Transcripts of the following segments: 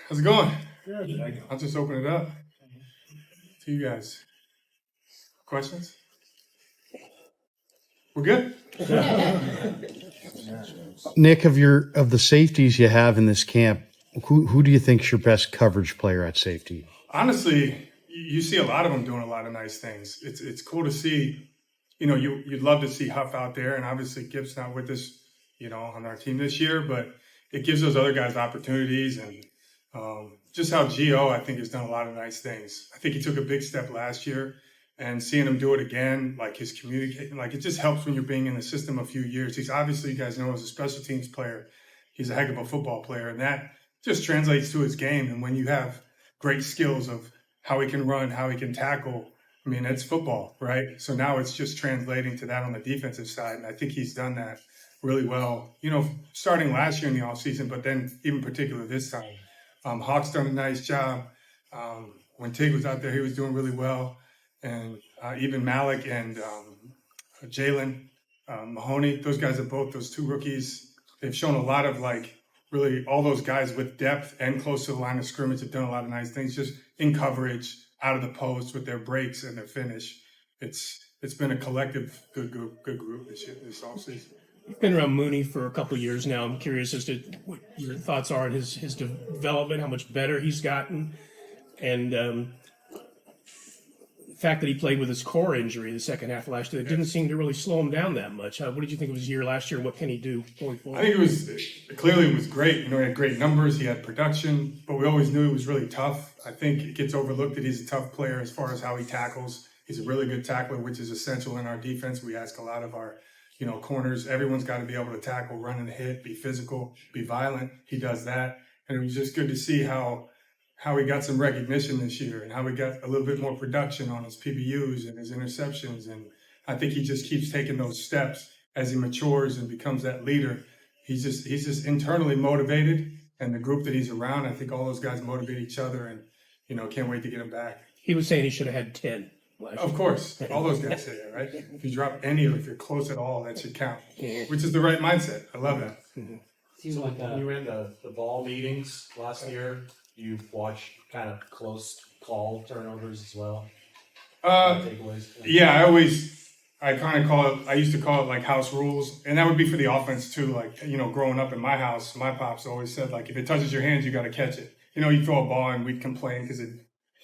How's it going? Good. I'll just open it up to you guys. Questions? We're good? Nick, of the safeties you have in this camp, who do you think's your best coverage player at safety? Honestly, you see a lot of them doing a lot of nice things. It's cool to see. You'd love to see Huff out there, and obviously Gibbs not with us, on our team this year, but it gives those other guys opportunities, and just how Gio, I think, has done a lot of nice things. I think he took a big step last year, and seeing him do it again, like his communication, like it just helps when you're being in the system a few years. He's obviously, you guys know, as a special teams player, he's a heck of a football player, and that just translates to his game. And when you have great skills of how he can run, how he can tackle, I mean, it's football, right? So now it's just translating to that on the defensive side, and I think he's done that really well, starting last year in the offseason, but then even particularly this time. Hawk's done a nice job. When Tig was out there, he was doing really well. And even Malik and Jalen Mahoney, those guys are both, those two rookies, they've shown a lot of really all those guys with depth and close to the line of scrimmage have done a lot of nice things just in coverage, out of the post with their breaks and their finish. It's been a collective good group this offseason. You've been around Mooney for a couple of years now. I'm curious as to what your thoughts are on his development, how much better he's gotten, and the fact that he played with his core injury the second half of last year. It didn't seem to really slow him down that much. What did you think of his year last year? What can he do going forward? I think it was great. He had great numbers. He had production, but we always knew he was really tough. I think it gets overlooked that he's a tough player as far as how he tackles. He's a really good tackler, which is essential in our defense. We ask a lot of our corners. Everyone's got to be able to tackle, run and hit, be physical, be violent. He does that. And it was just good to see how he got some recognition this year and how he got a little bit more production on his PBUs and his interceptions. And I think he just keeps taking those steps as he matures and becomes that leader. He's just internally motivated, and the group that he's around, I think all those guys motivate each other, and can't wait to get him back. He was saying he should have had 10. Of course, all those guys say that, right? If you drop any, or if you're close at all, that should count, which is the right mindset. I love that. Seems like when you ran the ball meetings last year, you watched kind of close call turnovers as well. Takeaways. Yeah, I used to call it like house rules, and that would be for the offense too. Growing up in my house, my pops always said if it touches your hands, you got to catch it. You throw a ball and we'd complain because it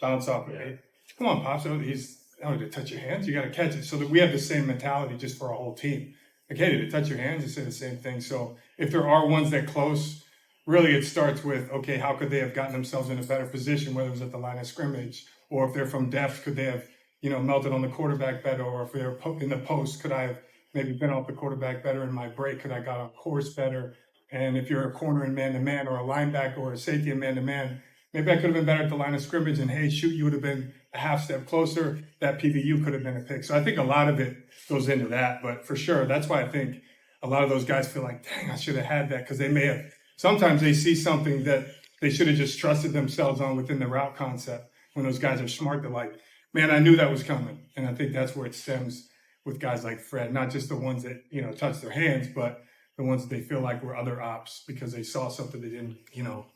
bounced off. Yeah. Hey, come on, pops, did it touch your hands? You got to catch it. So that we have the same mentality just for our whole team. Hey, did it touch your hands? You say the same thing. So if there are ones that close, really it starts with, okay, how could they have gotten themselves in a better position, whether it was at the line of scrimmage, or if they're from depth, could they have, melted on the quarterback better, or if they're in the post, could I have maybe been off the quarterback better in my break? Could I got on course better? And if you're a corner in man-to-man, or a linebacker or a safety in man-to-man, maybe I could have been better at the line of scrimmage, and hey, shoot, you would have been a half step closer. That PBU could have been a pick. So I think a lot of it goes into that. But for sure, that's why I think a lot of those guys feel like, dang, I should have had that, because they may have. Sometimes they see something that they should have just trusted themselves on within the route concept. When those guys are smart, they're like, man, I knew that was coming. And I think that's where it stems with guys like Fred, not just the ones that, touch their hands, but the ones that they feel like were other ops because they saw something they didn't,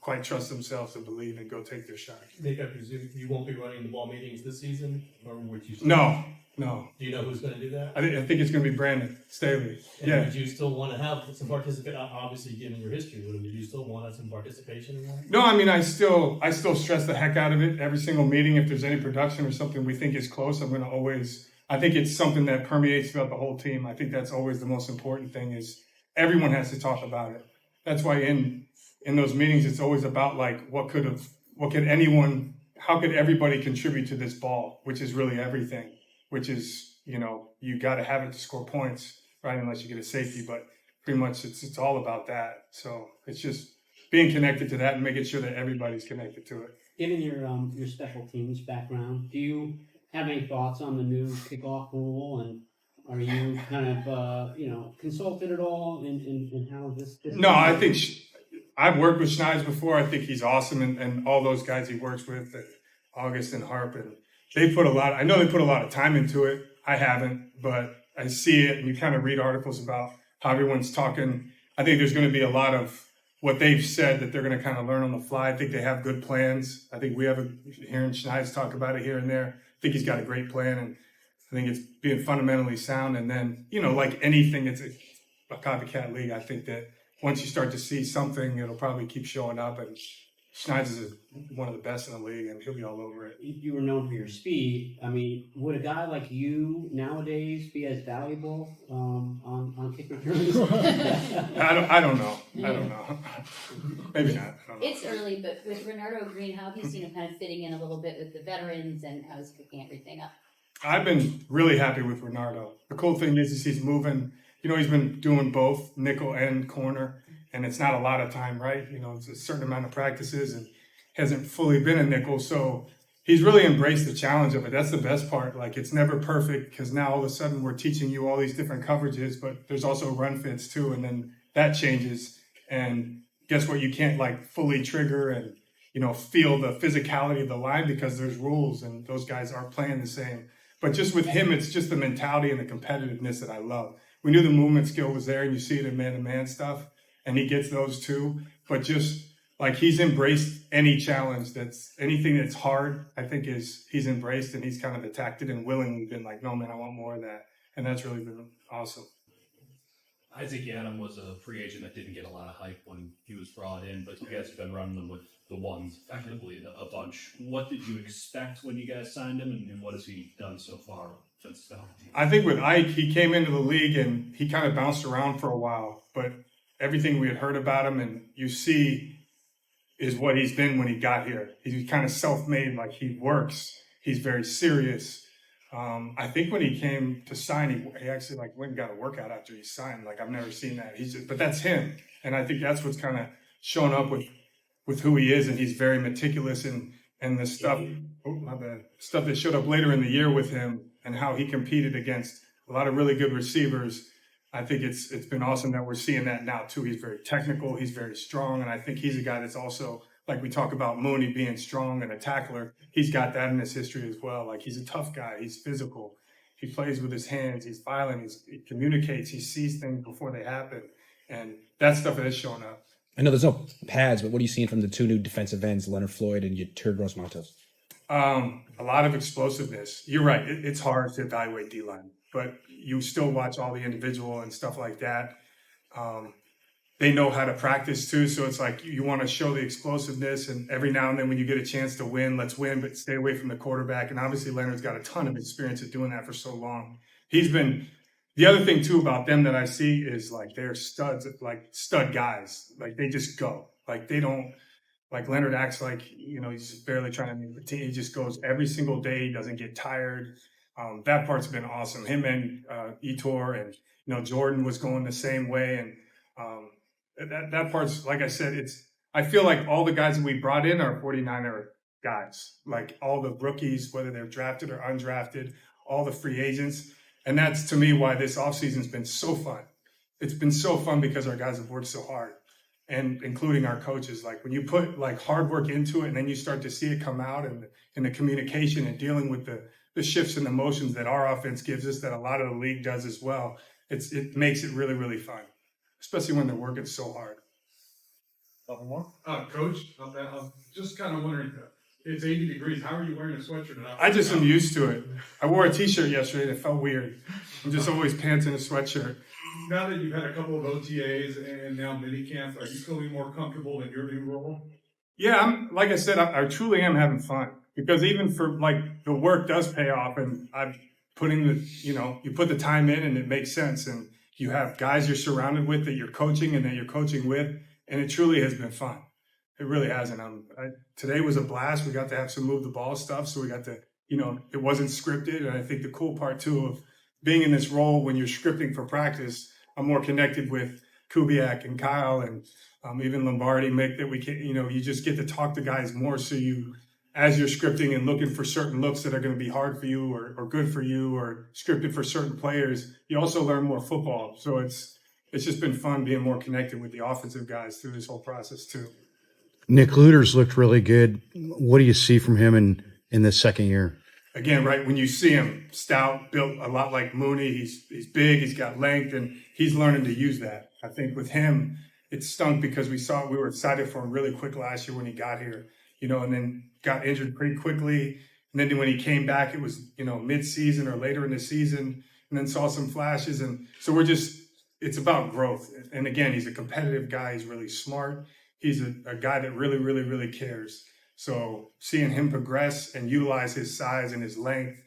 quite trust themselves to believe and go take their shot. Nick, I presume you won't be running the ball meetings this season, or would you? No. Do you know who's going to do that? I think it's going to be Brandon Staley. And yeah. Would you still want to have some participation? Obviously, given your history, would you still want some participation in that? No, I mean, I still stress the heck out of it. Every single meeting, if there's any production or something we think is close, I'm going to always. I think it's something that permeates throughout the whole team. I think that's always the most important thing is everyone has to talk about it. That's why in those meetings, it's always about how could everybody contribute to this ball, which is really everything, which is, you got to have it to score points, right? Unless you get a safety, but pretty much it's all about that. So it's just being connected to that and making sure that everybody's connected to it. Given your special teams background, do you have any thoughts on the new kickoff rule, and are you kind of consulted at all in how this No, I think I've worked with Schneid's before. I think he's awesome, and all those guys he works with, August and Harp, and they put a lot. I know they put a lot of time into it. I haven't, but I see it, and you kind of read articles about how everyone's talking. I think there's going to be a lot of what they've said that they're going to kind of learn on the fly. I think they have good plans. I think we have hearing Schneid's talk about it here and there. I think he's got a great plan, and I think it's being fundamentally sound. And then, like anything, it's a copycat league. I think that once you start to see something, it'll probably keep showing up. And Schneid's is one of the best in the league, and he'll be all over it. You were known for your speed. I mean, would a guy like you nowadays be as valuable on kick returns? I don't know. I don't know. Maybe not. I don't know. It's early, but with Renardo Green, how have you seen him kind of fitting in a little bit with the veterans and how he's picking everything up? I've been really happy with Renardo. The cool thing is he's moving. He's been doing both nickel and corner, and it's not a lot of time, right? It's a certain amount of practices and hasn't fully been a nickel. So he's really embraced the challenge of it. That's the best part. Like, it's never perfect because now all of a sudden we're teaching you all these different coverages, but there's also run fits too. And then that changes. And guess what? You can't fully trigger and, feel the physicality of the line because there's rules and those guys aren't playing the same. But just with him, it's just the mentality and the competitiveness that I love. We knew the movement skill was there, and you see it in man-to-man stuff, and he gets those too. But just he's embraced any challenge anything that's hard, I think he's embraced, and he's kind of attacked it and willingly been like, no, man, I want more of that. And that's really been awesome. Isaac Yannem was a free agent that didn't get a lot of hype when he was brought in, but you guys have been running them with the ones effectively a bunch. What did you expect when you guys signed him, and what has he done so far since then? I think with Ike, he came into the league and he kind of bounced around for a while, but everything we had heard about him and you see is what he's been when he got here. He's kind of self-made, he works. He's very serious. I think when he came to sign, he actually went and got a workout after he signed. I've never seen that. But that's him. And I think that's what's kind of shown up with who he is. And he's very meticulous and the stuff, stuff that showed up later in the year with him and how he competed against a lot of really good receivers. I think it's been awesome that we're seeing that now too. He's very technical. He's very strong. And I think he's a guy that's also, we talk about Mooney being strong and a tackler. He's got that in his history as well. He's a tough guy. He's physical. He plays with his hands. He's violent. He communicates. He sees things before they happen. And that stuff has shown up. I know there's no pads, but what are you seeing from the two new defensive ends, Leonard Floyd and Turgos Matos? A lot of explosiveness. You're right. It's hard to evaluate D-line, but you still watch all the individual and stuff like that. They know how to practice too. So it's you want to show the explosiveness, and every now and then when you get a chance to win, let's win, but stay away from the quarterback. And obviously Leonard's got a ton of experience at doing that for so long. The other thing too about them that I see is they're studs, stud guys. They just go. They don't, Leonard acts he's just barely trying to make the team. He just goes every single day. He doesn't get tired. That part's been awesome. Him and Etor and, Jordan was going the same way. And that part's, like I said, I feel like all the guys that we brought in are 49er guys. All the rookies, whether they're drafted or undrafted, all the free agents. And that's, to me, why this offseason's been so fun. It's been so fun because our guys have worked so hard, and including our coaches. When you put hard work into it and then you start to see it come out in the communication and dealing with the shifts and emotions that our offense gives us, that a lot of the league does as well, it makes it really, really fun, especially when they're working so hard. Nothing more? Coach, I'm just kind of wondering, it's 80 degrees. How are you wearing a sweatshirt? I just am used to it. I wore a t-shirt yesterday and it felt weird. I'm just always pants in a sweatshirt. Now that you've had a couple of OTAs and now mini camps, are you feeling more comfortable in your new role? Yeah, like I said, I truly am having fun, because even for the work does pay off, and I'm putting you put the time in and it makes sense, and you have guys you're surrounded with that you're coaching and that you're coaching with, and it truly has been fun. It really has. And today was a blast. We got to have some move the ball stuff. So we got to, it wasn't scripted. And I think the cool part too of being in this role, when you're scripting for practice, I'm more connected with Kubiak and Kyle and even Lombardi, Mick, that we can, you just get to talk to guys more. So as you're scripting and looking for certain looks that are going to be hard for you or good for you or scripted for certain players, you also learn more football. So it's just been fun being more connected with the offensive guys through this whole process too. Nick Luter's looked really good. What do you see from him in this second year? Again, right, when you see him, stout, built a lot like Mooney, he's big, he's got length, and he's learning to use that. I think with him, it stunk because we were excited for him really quick last year when he got here, and then got injured pretty quickly. And then when he came back, it was, mid-season or later in the season, and then saw some flashes. And so it's about growth. And again, he's a competitive guy. He's really smart. He's a guy that really, really, really cares. So seeing him progress and utilize his size and his length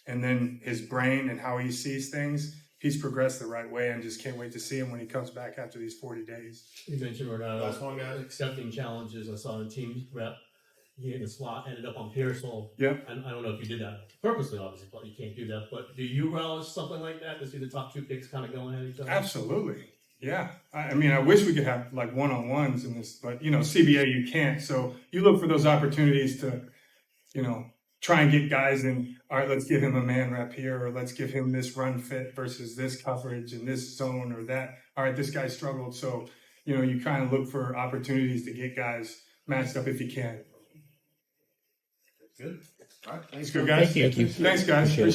and then his brain and how he sees things, he's progressed the right way, and just can't wait to see him when he comes back after these 40 days. You mentioned Renardo accepting challenges. I saw in team rep, he in the slot ended up on Pearsall. Yeah. And I don't know if you did that purposely, obviously, but you can't do that. But do you relish something like that to see the top two picks kind of going at each other? Absolutely. Yeah. I mean, I wish we could have like one-on-ones in this, but CBA you can't. So you look for those opportunities to, try and get guys in, all right, let's give him a man rep here, or let's give him this run fit versus this coverage in this zone or that. All right, this guy struggled. So, you kind of look for opportunities to get guys matched up if you can. Good. All right. Thanks, good guys. Thank you. Thanks, guys. Appreciate it.